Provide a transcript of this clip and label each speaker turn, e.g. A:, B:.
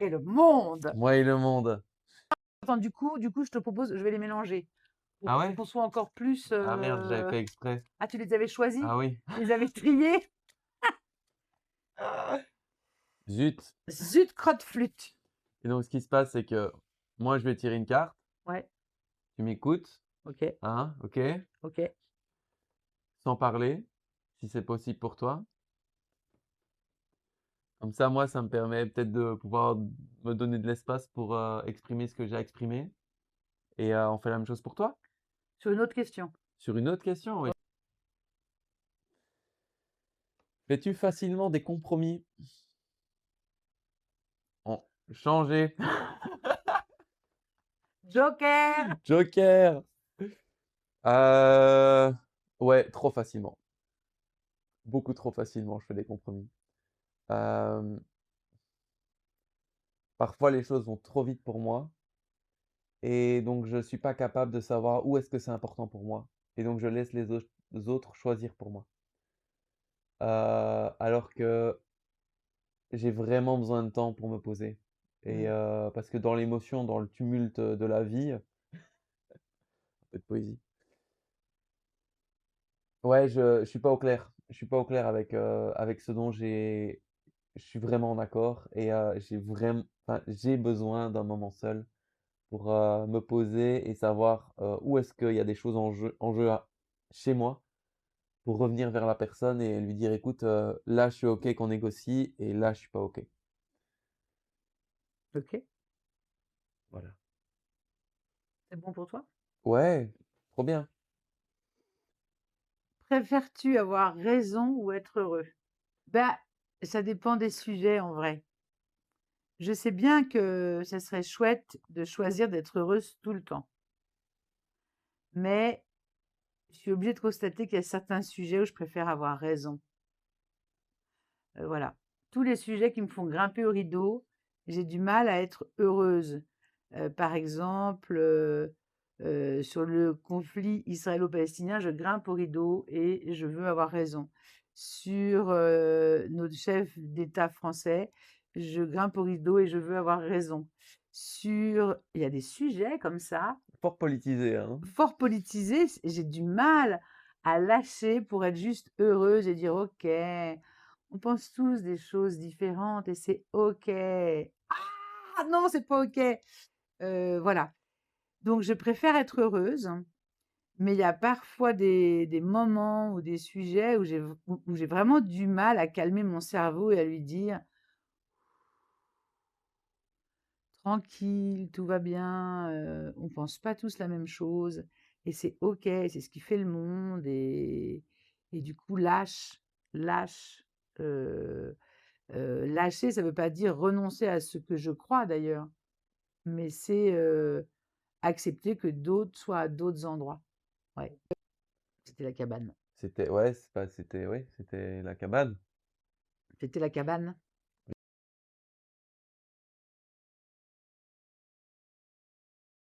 A: et le monde.
B: Moi et le monde.
A: Attends, du coup, je te propose, je vais les mélanger
B: Ah
A: pour
B: ouais?
A: qu'on soit encore plus.
B: Ah merde, j'avais fait exprès.
A: Ah, tu les avais choisis?
B: Ah oui.
A: Tu les avais triés?
B: Zut.
A: Zut, crotte-flûte.
B: Et donc, ce qui se passe, c'est que moi, je vais tirer une carte.
A: Ouais,
B: Tu m'écoutes,
A: ok,
B: hein, ok?
A: ok.
B: Sans parler, si c'est possible pour toi. Comme ça, moi, ça me permet peut-être de pouvoir me donner de l'espace pour exprimer ce que j'ai à exprimer. Et on fait la même chose pour toi.
A: Sur une autre question.
B: Sur une autre question, oui. Fais-tu facilement des compromis? En changer.
A: Joker!
B: Joker! Euh, Ouais, trop facilement. Beaucoup trop facilement, je fais des compromis. Euh, Parfois, les choses vont trop vite pour moi. Et donc, je ne suis pas capable de savoir où est-ce que c'est important pour moi. Et donc, je laisse les autres choisir pour moi. Alors que j'ai vraiment besoin de temps pour me poser. Et
A: Hmm.
B: parce que dans l'émotion, dans le tumulte de la vie, un peu de poésie. Ouais, je suis pas au clair. Je suis pas au clair avec ce dont je suis vraiment d'accord et enfin, j'ai besoin d'un moment seul pour me poser et savoir où est-ce qu'il y a des choses en jeu chez moi pour revenir vers la personne et lui dire, écoute, là, je suis OK qu'on négocie et là, je suis pas OK.
A: Ok,
B: Voilà.
A: c'est bon pour toi?
B: Ouais, trop bien.
A: Préfères-tu avoir raison ou être heureux? Ben, ça dépend des sujets en vrai. Je sais bien que ça serait chouette de choisir d'être heureuse tout le temps. Mais je suis obligée de constater qu'il y a certains sujets où je préfère avoir raison. Voilà. Tous les sujets qui me font grimper au rideau, j'ai du mal à être heureuse. Par exemple, sur le conflit israélo-palestinien, je grimpe au rideau et je veux avoir raison. Sur, notre chef d'État français, je grimpe au rideau et je veux avoir raison. Il y a des sujets comme ça,
B: Fort politisé, hein.
A: fort politisés, j'ai du mal à lâcher pour être juste heureuse et dire: «OK, on pense tous des choses différentes et c'est OK. Ah non, c'est pas OK!» Voilà. Donc je préfère être heureuse, mais il y a parfois des moments ou des sujets où j'ai vraiment du mal à calmer mon cerveau et à lui dire: «Tranquille, tout va bien, on pense pas tous la même chose et c'est OK, c'est ce qui fait le monde» et du coup lâche, heu lâcher, ça veut pas dire renoncer à ce que je crois d'ailleurs, mais c'est, accepter que d'autres soient à d'autres endroits. Ouais, c'était la cabane.
B: C'était, ouais, c'est pas, c'était, ouais, c'était la cabane.
A: C'était la cabane.